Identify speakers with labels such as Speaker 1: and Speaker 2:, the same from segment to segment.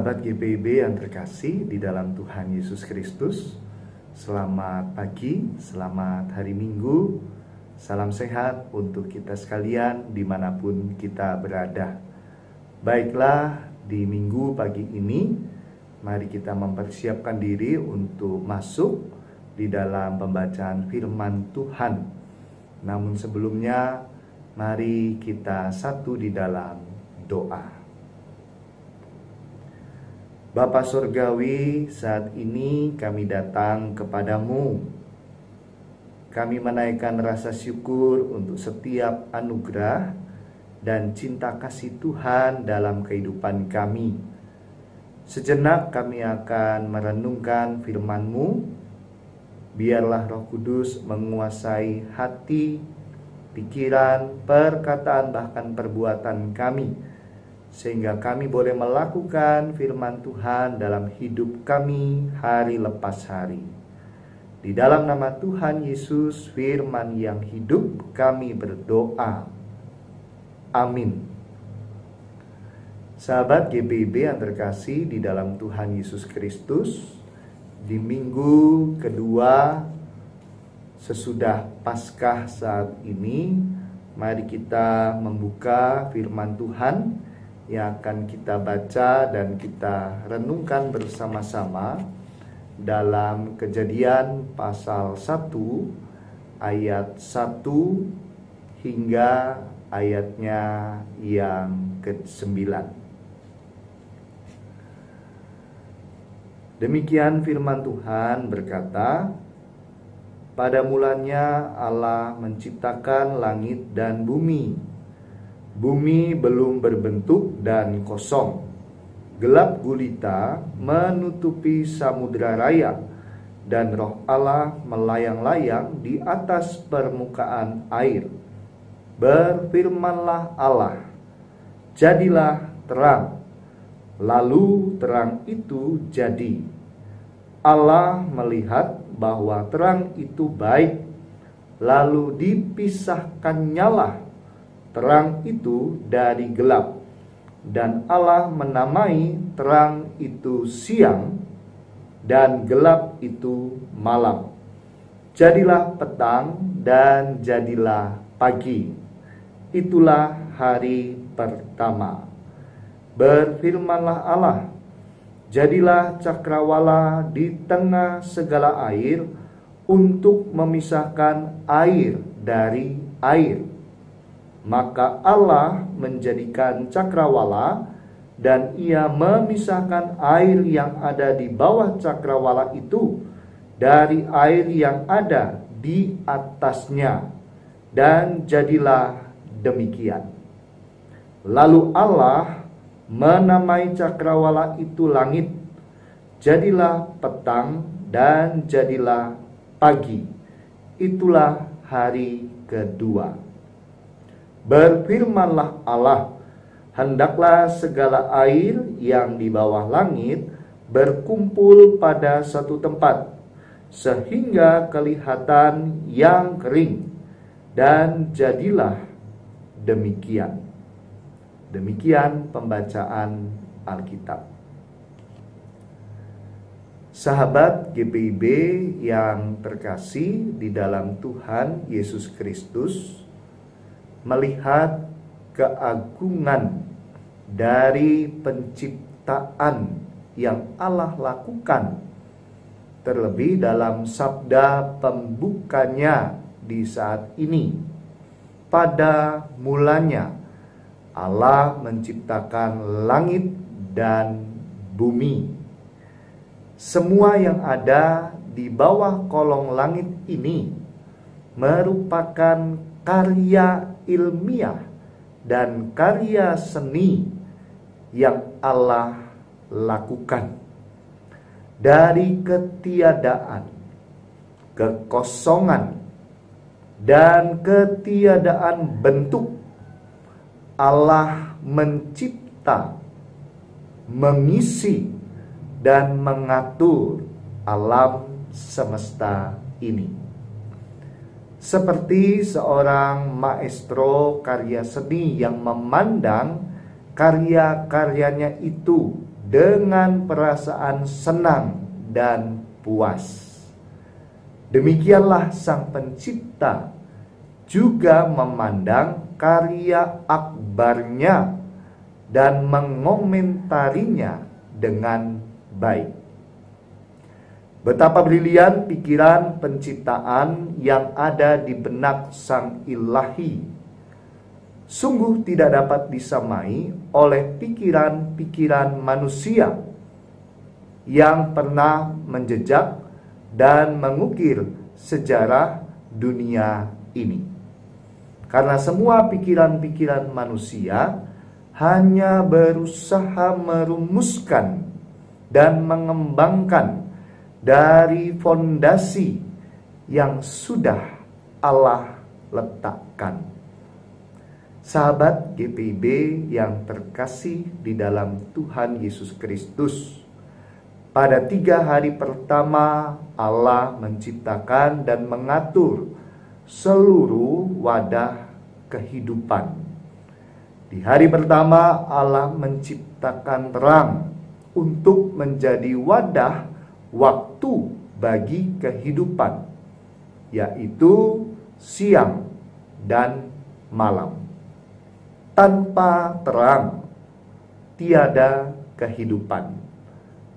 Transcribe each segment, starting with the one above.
Speaker 1: Sahabat GPIB yang terkasih di dalam Tuhan Yesus Kristus, selamat pagi, selamat hari Minggu, salam sehat untuk kita sekalian dimanapun kita berada. Baiklah, di Minggu pagi ini, mari kita mempersiapkan diri untuk masuk di dalam pembacaan firman Tuhan. Namun sebelumnya, mari kita satu di dalam doa. Bapa Surgawi, saat ini kami datang kepadamu. Kami menaikkan rasa syukur untuk setiap anugerah dan cinta kasih Tuhan dalam kehidupan kami. Sejenak kami akan merenungkan firman-Mu. Biarlah Roh Kudus menguasai hati, pikiran, perkataan, bahkan perbuatan kami, sehingga kami boleh melakukan firman Tuhan dalam hidup kami hari lepas hari. Di dalam nama Tuhan Yesus, firman yang hidup, kami berdoa. Amin. Sahabat GPIB yang terkasih di dalam Tuhan Yesus Kristus, di minggu kedua sesudah Paskah saat ini, mari kita membuka firman Tuhan yang akan kita baca dan kita renungkan bersama-sama dalam Kejadian pasal 1 ayat 1 hingga ayatnya yang ke-9. Demikian firman Tuhan berkata, "Pada mulanya Allah menciptakan langit dan bumi. Bumi belum berbentuk dan kosong. Gelap gulita menutupi samudera raya, dan Roh Allah melayang-layang di atas permukaan air. Berfirmanlah Allah, jadilah terang. Lalu terang itu jadi. Allah melihat bahwa terang itu baik, lalu dipisahkannyalah terang itu dari gelap, dan Allah menamai terang itu siang, dan gelap itu malam. Jadilah petang dan jadilah pagi. Itulah hari pertama. Berfirmanlah Allah, jadilah cakrawala di tengah segala air untuk memisahkan air dari air. Maka Allah menjadikan cakrawala, dan ia memisahkan air yang ada di bawah cakrawala itu dari air yang ada di atasnya, dan jadilah demikian. Lalu Allah menamai cakrawala itu langit. Jadilah petang dan jadilah pagi. Itulah hari kedua. Berfirmanlah Allah, hendaklah segala air yang di bawah langit berkumpul pada satu tempat, sehingga kelihatan yang kering, dan jadilah demikian. Demikian pembacaan Alkitab. Sahabat GPIB yang terkasih di dalam Tuhan Yesus Kristus, melihat keagungan dari penciptaan yang Allah lakukan, terlebih dalam sabda pembukanya di saat ini. Pada mulanya Allah menciptakan langit dan bumi. Semua yang ada di bawah kolong langit ini merupakan karya ilmiah dan karya seni yang Allah lakukan. Dari ketiadaan, kekosongan, dan ketiadaan bentuk, Allah mencipta, mengisi, dan mengatur alam semesta ini. Seperti seorang maestro karya seni yang memandang karya-karyanya itu dengan perasaan senang dan puas. Demikianlah Sang Pencipta juga memandang karya akbarnya dan mengomentarinya dengan baik. Betapa brilian pikiran penciptaan yang ada di benak Sang Ilahi. Sungguh tidak dapat disamai oleh pikiran-pikiran manusia yang pernah menjejak dan mengukir sejarah dunia ini. Karena semua pikiran-pikiran manusia hanya berusaha merumuskan dan mengembangkan dari fondasi yang sudah Allah letakkan. Sahabat GPIB yang terkasih di dalam Tuhan Yesus Kristus, pada 3 hari pertama Allah menciptakan dan mengatur seluruh wadah kehidupan. Di hari pertama Allah menciptakan terang untuk menjadi wadah waktu bagi kehidupan, yaitu siang dan malam. Tanpa terang tiada kehidupan.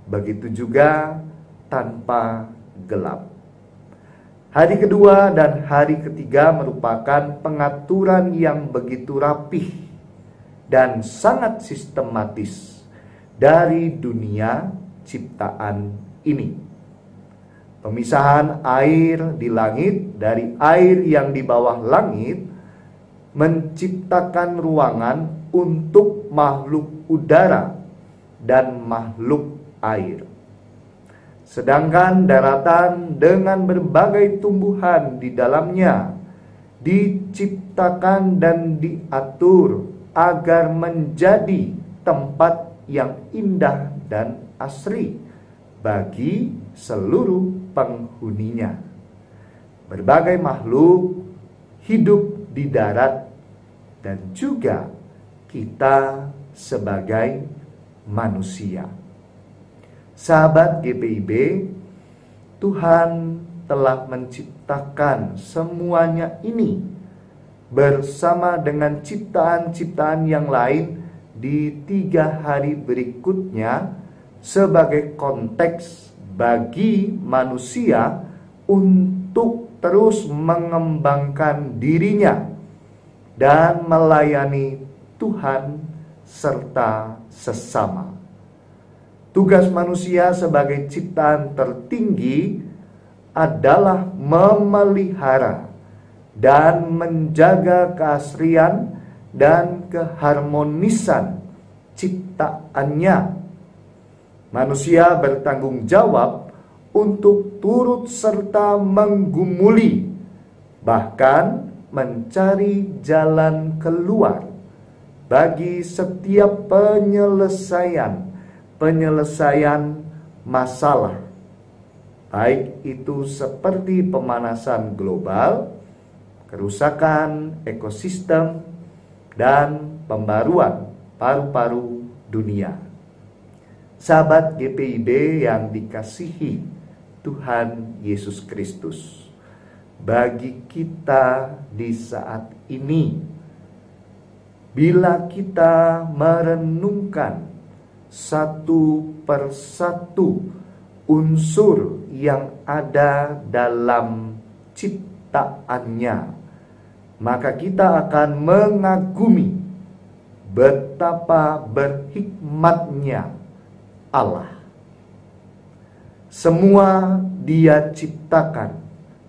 Speaker 1: Begitu juga tanpa gelap. Hari kedua dan hari ketiga merupakan pengaturan yang begitu rapih dan sangat sistematis dari dunia ciptaan ini. Pemisahan air di langit dari air yang di bawah langit menciptakan ruangan untuk makhluk udara dan makhluk air. Sedangkan daratan dengan berbagai tumbuhan di dalamnya diciptakan dan diatur agar menjadi tempat yang indah dan asri bagi seluruh penghuninya. Berbagai makhluk hidup di darat dan juga kita sebagai manusia. Sahabat GPIB, Tuhan telah menciptakan semuanya ini bersama dengan ciptaan-ciptaan yang lain di 3 hari berikutnya sebagai konteks bagi manusia untuk terus mengembangkan dirinya dan melayani Tuhan serta sesama. Tugas manusia sebagai ciptaan tertinggi adalah memelihara dan menjaga keasrian dan keharmonisan ciptaannya. Manusia bertanggung jawab untuk turut serta menggumuli, bahkan mencari jalan keluar bagi setiap penyelesaian masalah, baik itu seperti pemanasan global, kerusakan ekosistem, dan pembaruan paru-paru dunia. Sahabat GPIB yang dikasihi Tuhan Yesus Kristus, bagi kita di saat ini, bila kita merenungkan satu persatu unsur yang ada dalam ciptaannya, maka kita akan mengagumi betapa berhikmatnya Allah. Semua Dia ciptakan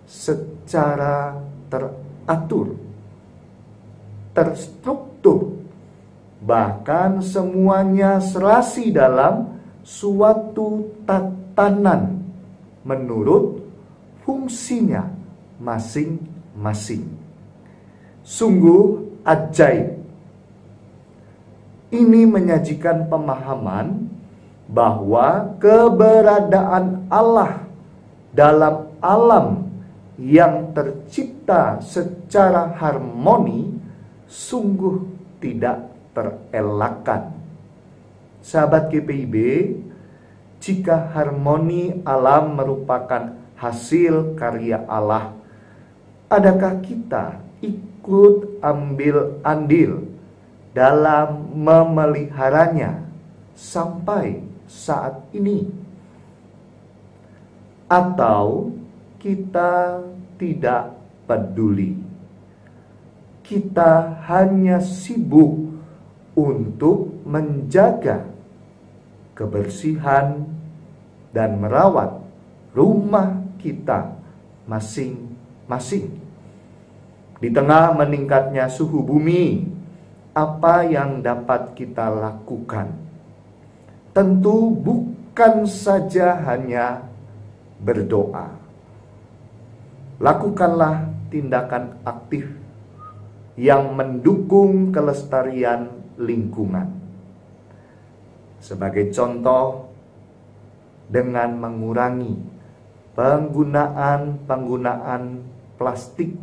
Speaker 1: secara teratur, terstruktur, bahkan semuanya serasi dalam suatu tatanan menurut fungsinya masing-masing. Sungguh ajaib. Ini menyajikan pemahaman bahwa keberadaan Allah dalam alam yang tercipta secara harmoni sungguh tidak terelakkan. Sahabat GPIB, jika harmoni alam merupakan hasil karya Allah, adakah kita ikut ambil andil dalam memeliharanya sampai saat ini? Atau kita tidak peduli? Kita hanya sibuk untuk menjaga kebersihan dan merawat rumah kita masing-masing. Di tengah meningkatnya suhu bumi, apa yang dapat kita lakukan? Tentu bukan saja hanya berdoa. Lakukanlah tindakan aktif yang mendukung kelestarian lingkungan. Sebagai contoh, dengan mengurangi penggunaan plastik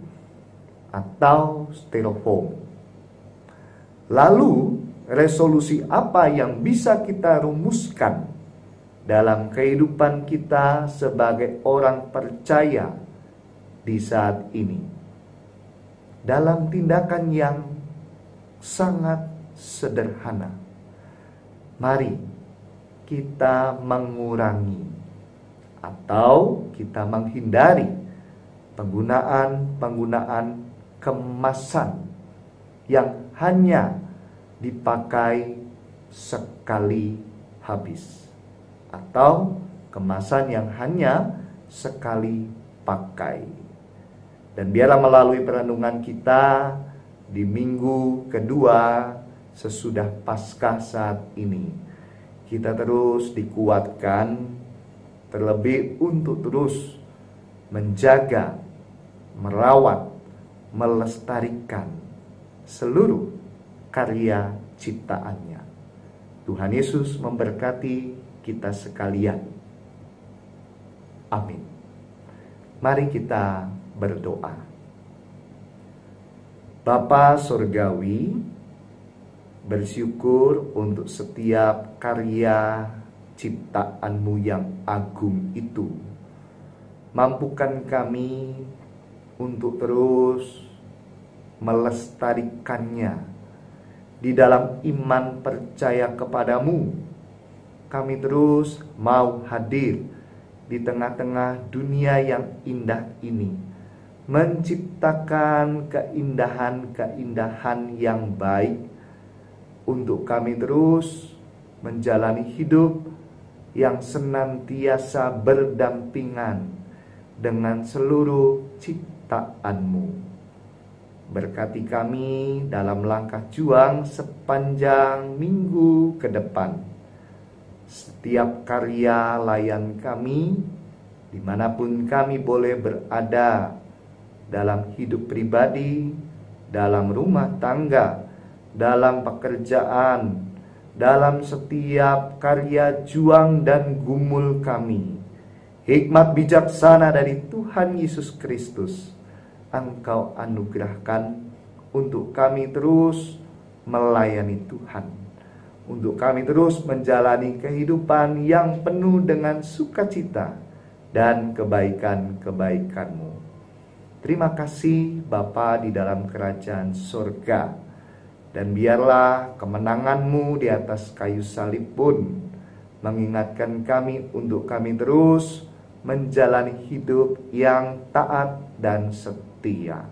Speaker 1: atau styrofoam. Lalu, resolusi apa yang bisa kita rumuskan dalam kehidupan kita sebagai orang percaya di saat ini? Dalam tindakan yang sangat sederhana, mari kita mengurangi atau kita menghindari penggunaan kemasan yang hanya dipakai sekali habis, atau kemasan yang hanya sekali pakai. Dan biarlah melalui perenungan kita di minggu kedua sesudah Paskah saat ini, kita terus dikuatkan terlebih untuk terus menjaga, merawat, melestarikan seluruh karya ciptaannya. Tuhan Yesus memberkati kita sekalian. Amin. Mari kita berdoa. Bapa Surgawi, bersyukur untuk setiap karya ciptaan-Mu yang agung itu. Mampukan kami untuk terus melestarikannya di dalam iman percaya kepadamu. Kami terus mau hadir di tengah-tengah dunia yang indah ini, menciptakan keindahan-keindahan yang baik untuk kami terus menjalani hidup yang senantiasa berdampingan dengan seluruh ciptaan-Mu. Berkati kami dalam langkah juang sepanjang minggu ke depan. Setiap karya layan kami, dimanapun kami boleh berada, dalam hidup pribadi, dalam rumah tangga, dalam pekerjaan, dalam setiap karya juang dan gumul kami. Hikmat bijaksana dari Tuhan Yesus Kristus Engkau anugerahkan untuk kami terus melayani Tuhan, untuk kami terus menjalani kehidupan yang penuh dengan sukacita dan kebaikan-kebaikan-Mu. Terima kasih Bapa di dalam kerajaan surga, dan biarlah kemenangan-Mu di atas kayu salib pun mengingatkan kami untuk kami terus menjalani hidup yang taat dan setia.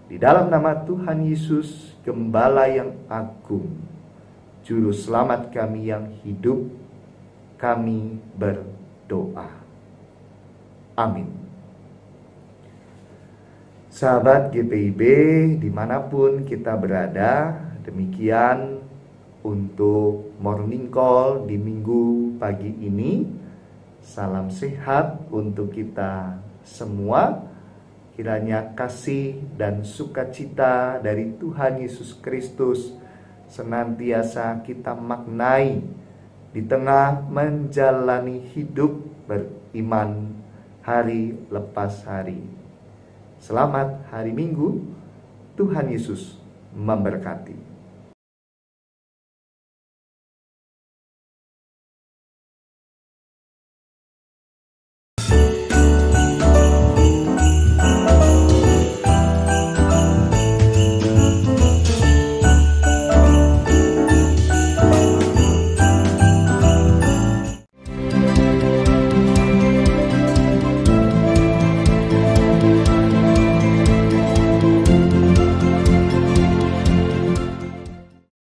Speaker 1: Di dalam nama Tuhan Yesus, Gembala yang agung, Juru Selamat kami yang hidup, kami berdoa. Amin. Sahabat GPIB dimanapun kita berada, demikian untuk morning call di minggu pagi ini. Salam sehat untuk kita semua. Kiranya kasih dan sukacita dari Tuhan Yesus Kristus senantiasa kita maknai di tengah menjalani hidup beriman hari lepas hari. Selamat hari Minggu. Tuhan Yesus memberkati. kasih.